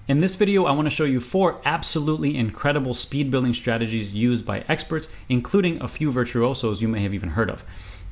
In this video, I want to show you 4 absolutely incredible speed building strategies used by experts, including a few virtuosos you may have even heard of.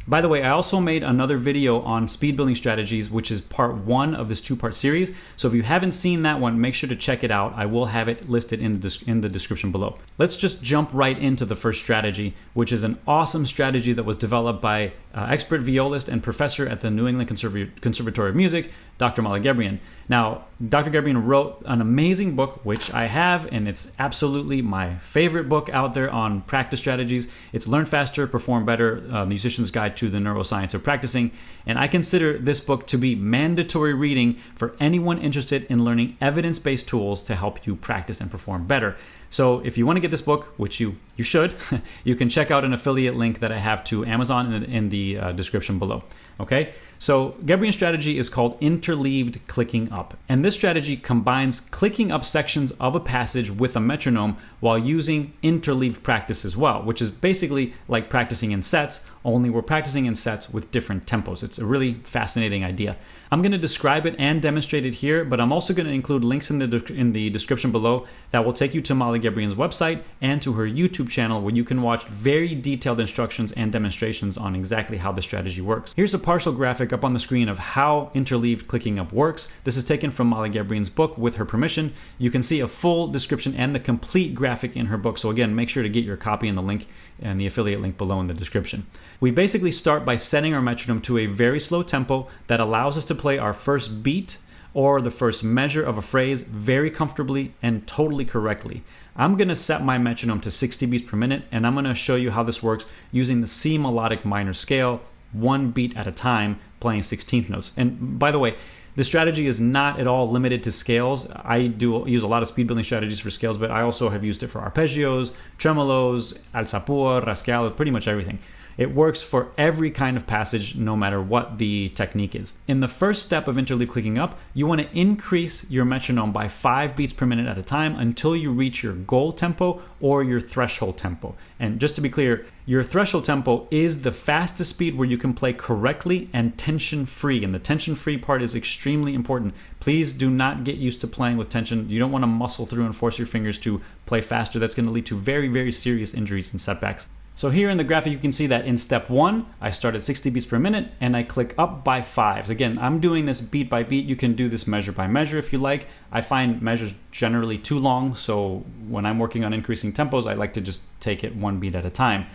By the way, I also made another video on speed building strategies, which is part 1 of this 2-part series. So if you haven't seen that one, make sure to check it out. I will have it listed in the description below. Let's just jump right into the first strategy, which is an awesome strategy that was developed by expert violist and professor at the New England Conservatory of Music, Dr. Gebrian. Now, Dr. Gebrian wrote an amazing book, which I have, and it's absolutely my favorite book out there on practice strategies. It's Learn Faster, Perform Better, Musician's Guide to the Neuroscience of Practicing. And I consider this book to be mandatory reading for anyone interested in learning evidence-based tools to help you practice and perform better. So if you want to get this book, which you should, you can check out an affiliate link that I have to Amazon in the description below. Okay, so Gebrian's strategy is called Interleaved Clicking Up. And this strategy combines clicking up sections of a passage with a metronome while using interleaved practice as well, which is basically like practicing in sets, only we're practicing in sets with different tempos. It's a really fascinating idea. I'm going to describe it and demonstrate it here, but I'm also going to include links in the description below that will take you to Molly Gebrian's website and to her YouTube channel, where you can watch very detailed instructions and demonstrations on exactly how the strategy works. Here's a partial graphic up on the screen of how interleaved clicking up works. This is taken from Molly Gebrian's book with her permission. You can see a full description and the complete graphic in her book. So again, make sure to get your copy in the link and the affiliate link below in the description. We basically start by setting our metronome to a very slow tempo that allows us to play our first beat or the first measure of a phrase very comfortably and totally correctly. I'm going to set my metronome to 60 beats per minute, and I'm going to show you how this works using the C melodic minor scale, 1 beat at a time, playing 16th notes. And by the way, the strategy is not at all limited to scales. I do use a lot of speed building strategies for scales, but I also have used it for arpeggios, tremolos, alzapur, rascalo, pretty much everything. It works for every kind of passage, no matter what the technique is. In the first step of interleaved clicking up, you want to increase your metronome by 5 beats per minute at a time until you reach your goal tempo or your threshold tempo. And just to be clear, your threshold tempo is the fastest speed where you can play correctly and tension-free. And the tension-free part is extremely important. Please do not get used to playing with tension. You don't want to muscle through and force your fingers to play faster. That's going to lead to very, very serious injuries and setbacks. So here in the graphic, you can see that in step 1, I start at 60 beats per minute and I click up by 5s. Again, I'm doing this beat by beat. You can do this measure by measure if you like. I find measures generally too long, so when I'm working on increasing tempos, I like to just take it 1 beat at a time.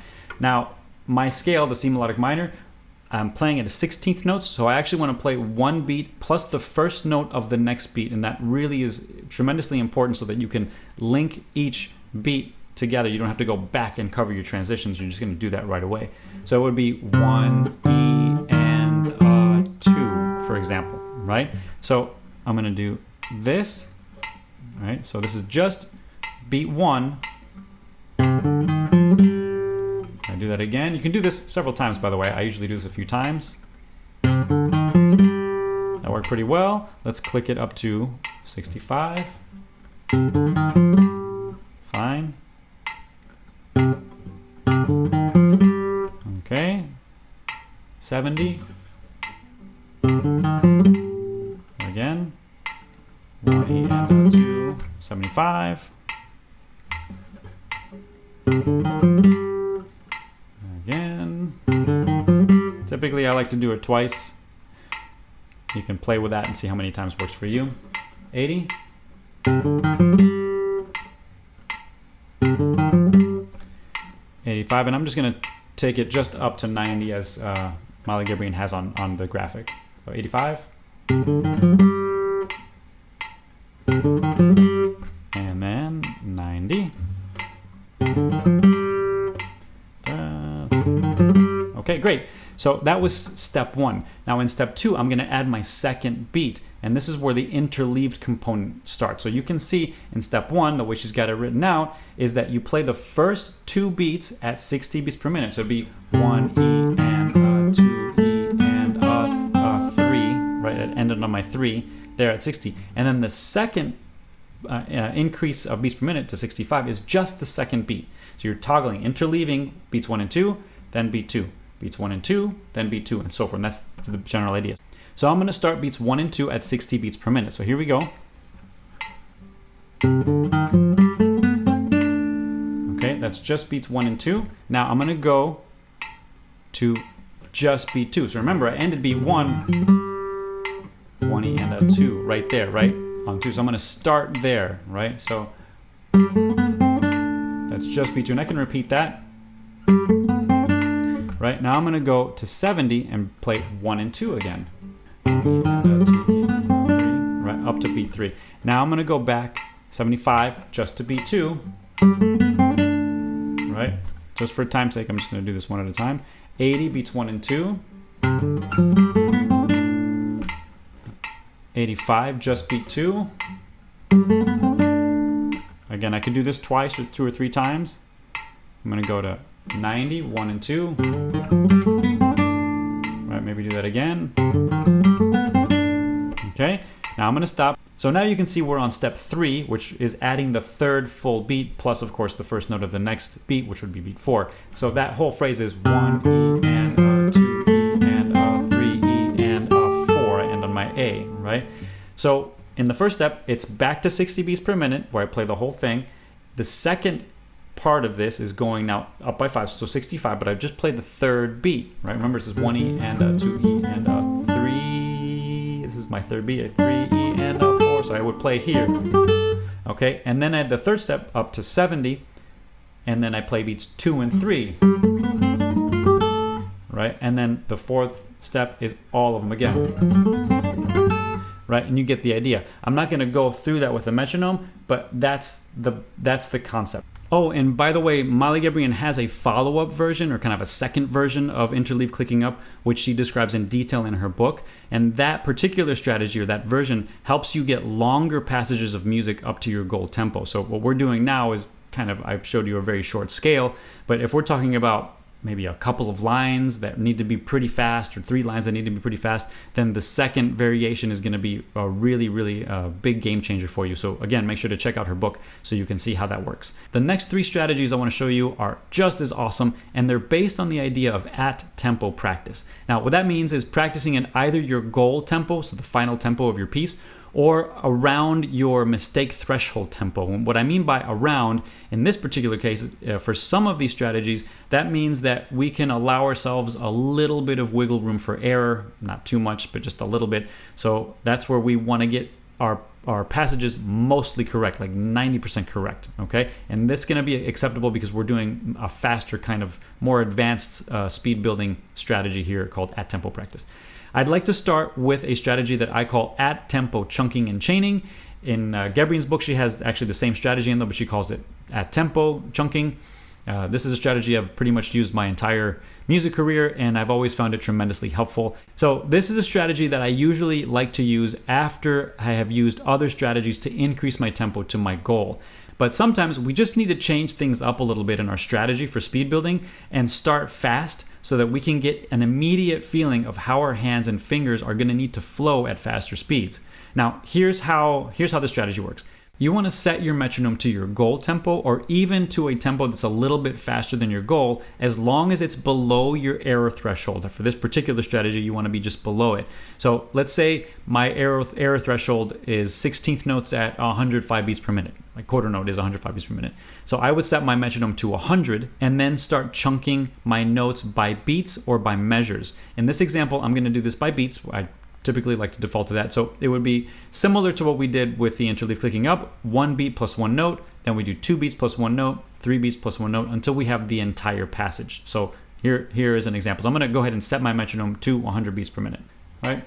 Now, my scale, the C melodic minor, I'm playing at a 16th note, so I actually want to play 1 beat plus the first note of the next beat, and that really is tremendously important so that you can link each beat together. You don't have to go back and cover your transitions. You're just going to do that right away. So it would be 1, E, and 2, for example, right? So I'm going to do this, right? So this is just beat 1. I do that again. You can do this several times, by the way. I usually do this a few times. That worked pretty well. Let's click it up to 65. Fine. Okay, 70. Again, 1 E and 2, 75. Again. Typically, I like to do it twice. You can play with that and see how many times works for you. 80. 85, and I'm just going to take it just up to 90 as Molly Gebrian has on the graphic. So 85. And then 90. Okay, great. So that was step 1. Now in step 2, I'm going to add my second beat. And this is where the interleaved component starts. So you can see in step 1, the way she's got it written out, is that you play the first 2 beats at 60 beats per minute. So it'd be 1 E and 2 E and 3, right? It ended on my 3 there at 60. And then the second increase of beats per minute to 65 is just the second beat. So you're toggling, interleaving beats 1 and 2, then beat 2. Beats 1 and 2, then beat 2, and so forth. And that's the general idea. So I'm going to start beats 1 and 2 at 60 beats per minute. So here we go. Okay, that's just beats 1 and 2. Now I'm going to go to just beat 2. So remember, I ended beat 1, 1E and a 2 right there, right? On 2. So I'm going to start there, right? So that's just beat 2. And I can repeat that. Right, now I'm going to go to 70 and play 1 and 2 again. 1E and a 2E and a 3, right, up to beat 3. Now I'm going to go back 75 just to beat 2. Right, just for time's sake, I'm just going to do this one at a time. 80 beats 1 and 2. 85 just beat 2. Again, I could do this twice or 2 or 3 times. I'm going to go to 90, 1 and 2. Right, maybe do that again. Okay, now I'm going to stop. So now you can see we're on step 3, which is adding the third full beat, plus of course the first note of the next beat, which would be beat 4. So that whole phrase is 1E and a 2E and a 3E and a 4. I end on my A, right? So in the first step, it's back to 60 beats per minute, where I play the whole thing. The second part of this is going now up by 5, so 65, but I've just played the third beat, right? Remember, this is 1E and a 2E and a 3. This is my third beat, a 3E and a 4, so I would play here. Okay, and then I had the third step up to 70, and then I play beats 2 and 3. Right, and then the fourth step is all of them again. Right, and you get the idea. I'm not going to go through that with a metronome, but that's the concept. Oh, and by the way, Molly Gebrian has a follow-up version, or kind of a second version of Interleaved Clicking Up, which she describes in detail in her book. And that particular strategy, or that version, helps you get longer passages of music up to your goal tempo. So what we're doing now is kind of, I've showed you a very short scale, but if we're talking about maybe a couple of lines that need to be pretty fast, or 3 lines that need to be pretty fast, then the second variation is going to be a really, really big game changer for you. So again, make sure to check out her book so you can see how that works. The next 3 strategies I want to show you are just as awesome, and they're based on the idea of at-tempo practice. Now, what that means is practicing in either your goal tempo, so the final tempo of your piece, or around your mistake threshold tempo. And what I mean by around, in this particular case, for some of these strategies, that means that we can allow ourselves a little bit of wiggle room for error, not too much, but just a little bit. So that's where we want to get our passages mostly correct, like 90% correct, okay? And this is going to be acceptable because we're doing a faster, kind of more advanced speed building strategy here called at-tempo practice. I'd like to start with a strategy that I call at-tempo chunking and chaining. In Gebrian's book, she has actually the same strategy in there, but she calls it at-tempo chunking. This is a strategy I've pretty much used my entire music career, and I've always found it tremendously helpful. So this is a strategy that I usually like to use after I have used other strategies to increase my tempo to my goal. But sometimes we just need to change things up a little bit in our strategy for speed building and start fast so that we can get an immediate feeling of how our hands and fingers are going to need to flow at faster speeds. Now, here's how the strategy works. You want to set your metronome to your goal tempo, or even to a tempo that's a little bit faster than your goal, as long as it's below your error threshold. For this particular strategy, you want to be just below it. So let's say my error threshold is 16th notes at 105 beats per minute. My quarter note is 105 beats per minute. So I would set my metronome to 100 and then start chunking my notes by beats or by measures. In this example, I'm going to do this by beats. I typically like to default to that. So it would be similar to what we did with the Interleaved Clicking Up, 1 beat plus 1 note, then we do 2 beats plus 1 note, 3 beats plus 1 note, until we have the entire passage. So here is an example. So I'm going to go ahead and set my metronome to 100 beats per minute, right?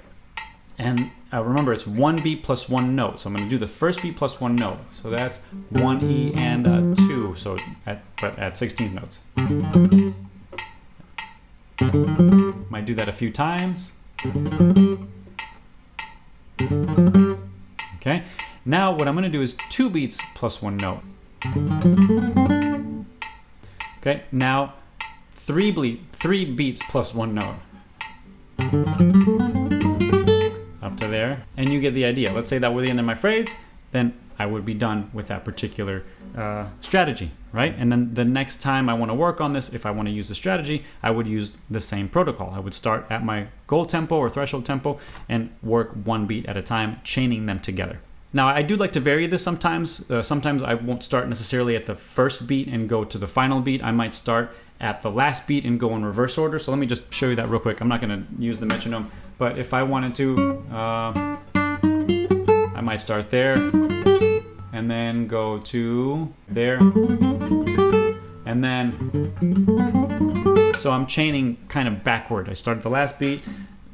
And remember, it's 1 beat plus 1 note. So I'm going to do the first beat plus 1 note. So that's 1E and a 2, so at 16 notes. Might do that a few times. Okay, now what I'm going to do is 2 beats plus 1 note. Okay, now 3 beats plus 1 note. Up to there, and you get the idea. Let's say that were the end of my phrase, then I would be done with that particular strategy, right? And then the next time I want to work on this, if I want to use the strategy, I would use the same protocol. I would start at my goal tempo or threshold tempo and work 1 beat at a time, chaining them together. Now, I do like to vary this sometimes. Sometimes I won't start necessarily at the first beat and go to the final beat. I might start at the last beat and go in reverse order. So let me just show you that real quick. I'm not going to use the metronome, but if I wanted to, I might start there and then go to there. And then, so I'm chaining kind of backward. I start at the last beat,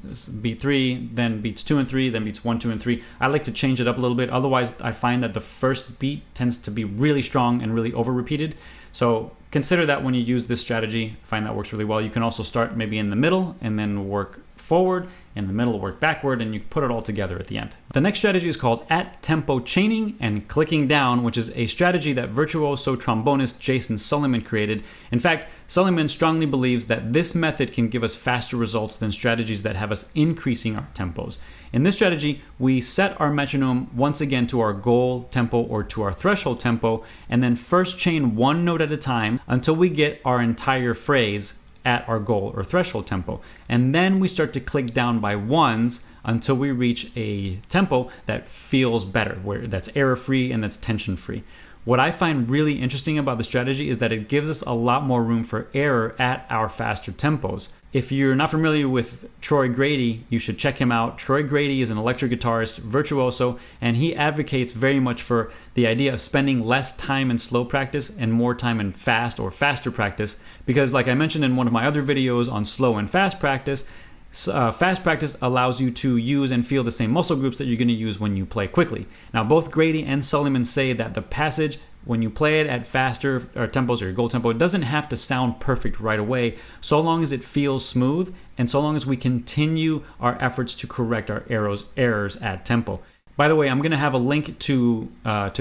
this beat 3, then beats 2 and 3, then beats 1, 2, and 3. I like to change it up a little bit. Otherwise, I find that the first beat tends to be really strong and really over repeated. So consider that when you use this strategy. I find that works really well. You can also start maybe in the middle and then work forward, in the middle work backward, and you put it all together at the end. The next strategy is called at-tempo chaining and clicking down, which is a strategy that virtuoso trombonist Jason Suleiman created. In fact, Suleiman strongly believes that this method can give us faster results than strategies that have us increasing our tempos. In this strategy, we set our metronome once again to our goal tempo or to our threshold tempo, and then first chain one note at a time until we get our entire phrase at our goal or threshold tempo. And then we start to click down by ones until we reach a tempo that feels better, where that's error-free and that's tension-free. What I find really interesting about the strategy is that it gives us a lot more room for error at our faster tempos. If you're not familiar with Troy Grady, you should check him out. Troy Grady is an electric guitarist, virtuoso, and he advocates very much for the idea of spending less time in slow practice and more time in fast or faster practice. Because like I mentioned in one of my other videos on slow and fast practice allows you to use and feel the same muscle groups that you're going to use when you play quickly. Now, both Grady and Suleiman say that the passage, when you play it at faster tempos or your goal tempo, it doesn't have to sound perfect right away, so long as it feels smooth and so long as we continue our efforts to correct our errors at tempo. By the way, I'm going to have a link to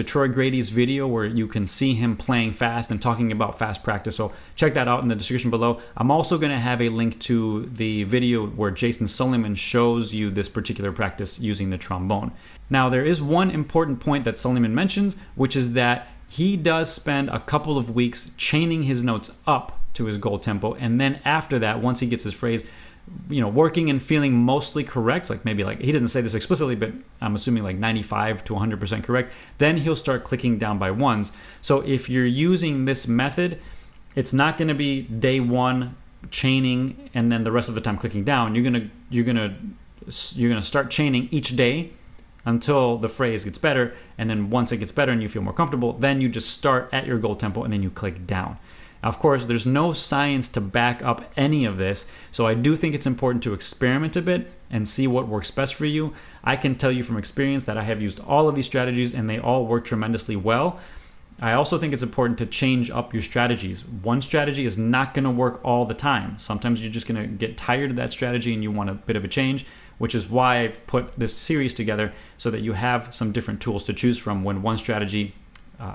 Troy Grady's video where you can see him playing fast and talking about fast practice. So check that out in the description below. I'm also going to have a link to the video where Jason Suleiman shows you this particular practice using the trombone. Now, there is one important point that Suleiman mentions, which is that he does spend a couple of weeks chaining his notes up to his goal tempo. And then after that, once he gets his phrase, working and feeling mostly correct, like maybe he doesn't say this explicitly, but I'm assuming like 95 to 100% correct, then he'll start clicking down by ones. So if you're using this method, it's not going to be day one chaining and then the rest of the time clicking down. You're gonna start chaining each day until the phrase gets better, and then once it gets better and you feel more comfortable, then you just start at your goal tempo and then you click down. Of course, there's no science to back up any of this, so I do think it's important to experiment a bit and see what works best for you. I can tell you from experience that I have used all of these strategies and they all work tremendously well. I also think it's important to change up your strategies. One strategy is not going to work all the time. Sometimes you're just going to get tired of that strategy and you want a bit of a change, which is why I've put this series together so that you have some different tools to choose from when one strategy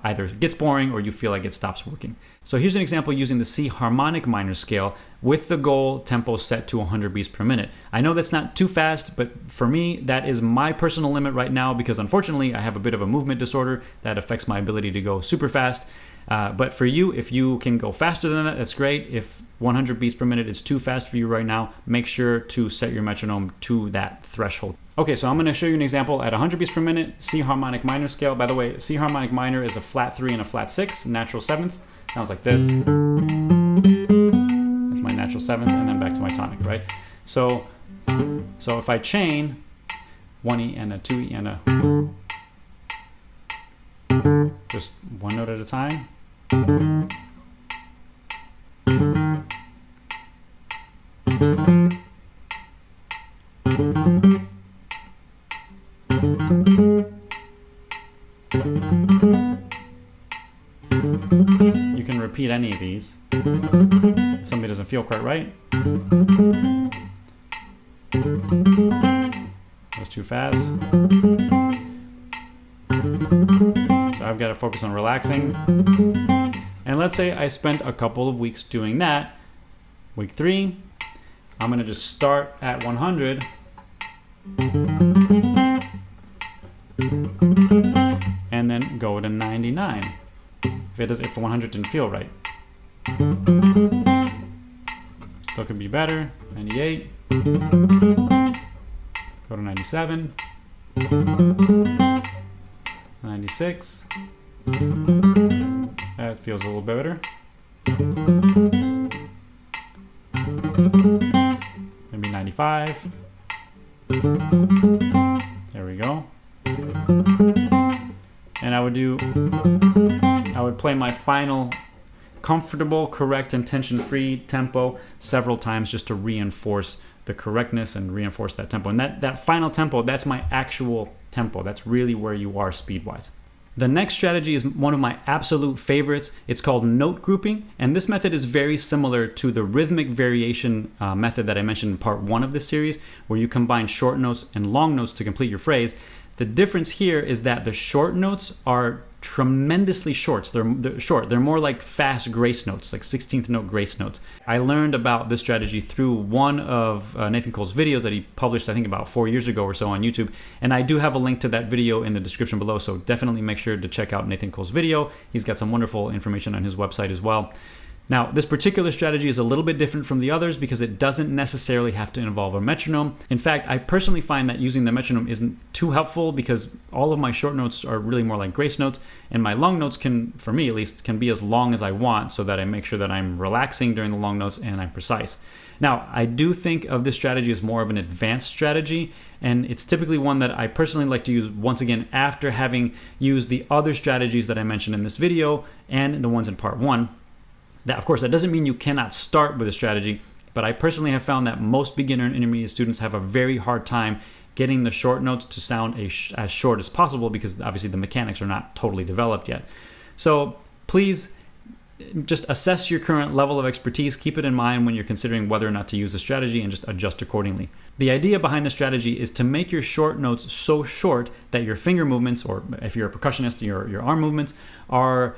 either gets boring or you feel like it stops working. So here's an example using the C harmonic minor scale with the goal tempo set to 100 beats per minute. I know that's not too fast, but for me, that is my personal limit right now because unfortunately I have a bit of a movement disorder that affects my ability to go super fast. But for you, if you can go faster than that, that's great. If 100 beats per minute is too fast for you right now, make sure to set your metronome to that threshold. Okay, so I'm going to show you an example at 100 beats per minute, C harmonic minor scale. By the way, C harmonic minor is a flat 3 and a flat 6, natural 7th. Sounds like this. That's my natural 7th, and then back to my tonic, right? So if I chain 1E and a 2E and a just one note at a time. You can repeat any of these. If something doesn't feel quite right. That was too fast. So I've got to focus on relaxing. And let's say I spent a couple of weeks doing that. Week 3, I'm going to just start at 100. And then go to 99. If 100 didn't feel right. Still could be better. 98. Go to 97. 96. That feels a little better. Maybe 95. There we go. And I would play my final comfortable, correct, and tension-free tempo several times just to reinforce the correctness and reinforce that tempo. And that final tempo, that's my actual tempo. That's really where you are speed-wise. The next strategy is one of my absolute favorites. It's called note grouping, and this method is very similar to the rhythmic variation method that I mentioned in part 1 of this series, where you combine short notes and long notes to complete your phrase. The difference here is that the short notes are tremendously short. They're short. They're more like fast grace notes, like 16th note grace notes. I learned about this strategy through one of Nathan Cole's videos that he published, I think about 4 years ago or so on YouTube. And I do have a link to that video in the description below, so definitely make sure to check out Nathan Cole's video. He's got some wonderful information on his website as well. Now, this particular strategy is a little bit different from the others because it doesn't necessarily have to involve a metronome. In fact, I personally find that using the metronome isn't too helpful because all of my short notes are really more like grace notes, and my long notes can, for me at least, can be as long as I want so that I make sure that I'm relaxing during the long notes and I'm precise. Now, I do think of this strategy as more of an advanced strategy, and it's typically one that I personally like to use once again after having used the other strategies that I mentioned in this video and the ones in part 1. That, of course, that doesn't mean you cannot start with a strategy, but I personally have found that most beginner and intermediate students have a very hard time getting the short notes to sound as short as possible because obviously the mechanics are not totally developed yet. So please just assess your current level of expertise, keep it in mind when you're considering whether or not to use a strategy, and just adjust accordingly. The idea behind the strategy is to make your short notes so short that your finger movements, or if you're a percussionist, your arm movements are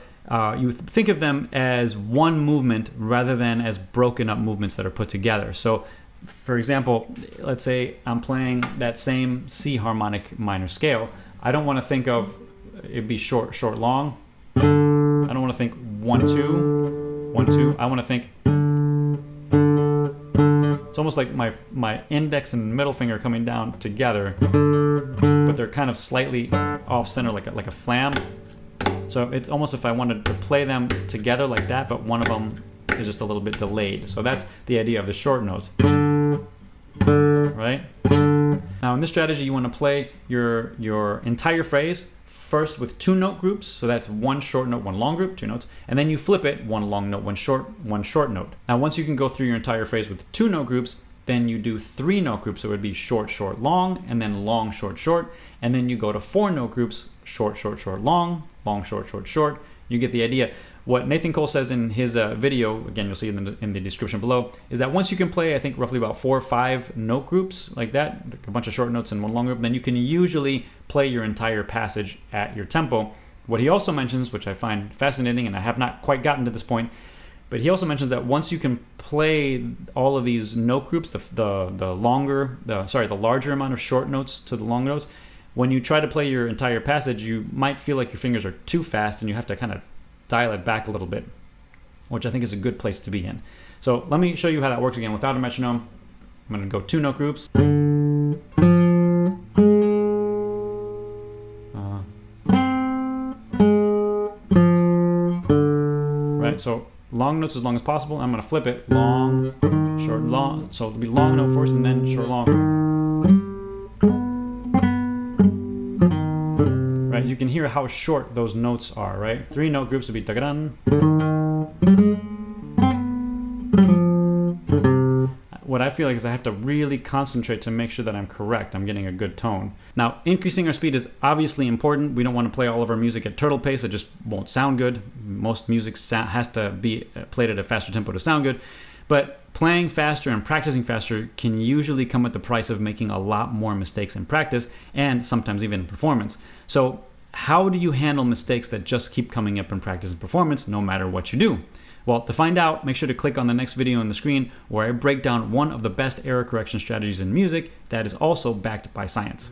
you think of them as one movement rather than as broken up movements that are put together. So, for example, let's say I'm playing that same C harmonic minor scale. I don't want to think of it be short, short, long. I don't want to think 1, 2, 1, 2. I want to think it's almost like my index and middle finger coming down together, but they're kind of slightly off center, like a flam. So it's almost if I wanted to play them together like that, but one of them is just a little bit delayed. So that's the idea of the short notes, right? Now in this strategy, you want to play your entire phrase first with 2 note groups. So that's 1 short note, 1 long group, 2 notes, and then you flip it, 1 long note, 1 short note. Now once you can go through your entire phrase with 2 note groups, then you do 3 note groups. So it would be short, short, long, and then long, short, short, and then you go to 4 note groups, short, short, short, long, long, short, short, short. You get the idea. What Nathan Cole says in his video, again, you'll see it in the description below, is that once you can play, I think, roughly about 4 or 5 note groups like that, a bunch of short notes and 1 long group, then you can usually play your entire passage at your tempo. What he also mentions, which I find fascinating, and I have not quite gotten to this point, but he also mentions that once you can play all of these note groups, the larger amount of short notes to the long notes, when you try to play your entire passage, you might feel like your fingers are too fast and you have to kind of dial it back a little bit, which I think is a good place to be in. So let me show you how that works again without a metronome. I'm going to go 2 note groups. Right, so long notes as long as possible. I'm going to flip it, long, short, long. So it'll be long note first and then short, long. Right, you can hear how short those notes are, right? 3 note groups would be tagaran. What I feel like is I have to really concentrate to make sure that I'm correct, I'm getting a good tone. Now, increasing our speed is obviously important. We don't want to play all of our music at turtle pace. It just won't sound good. Most music has to be played at a faster tempo to sound good. But playing faster and practicing faster can usually come at the price of making a lot more mistakes in practice and sometimes even in performance. So how do you handle mistakes that just keep coming up in practice and performance no matter what you do? Well, to find out, make sure to click on the next video on the screen where I break down one of the best error correction strategies in music that is also backed by science.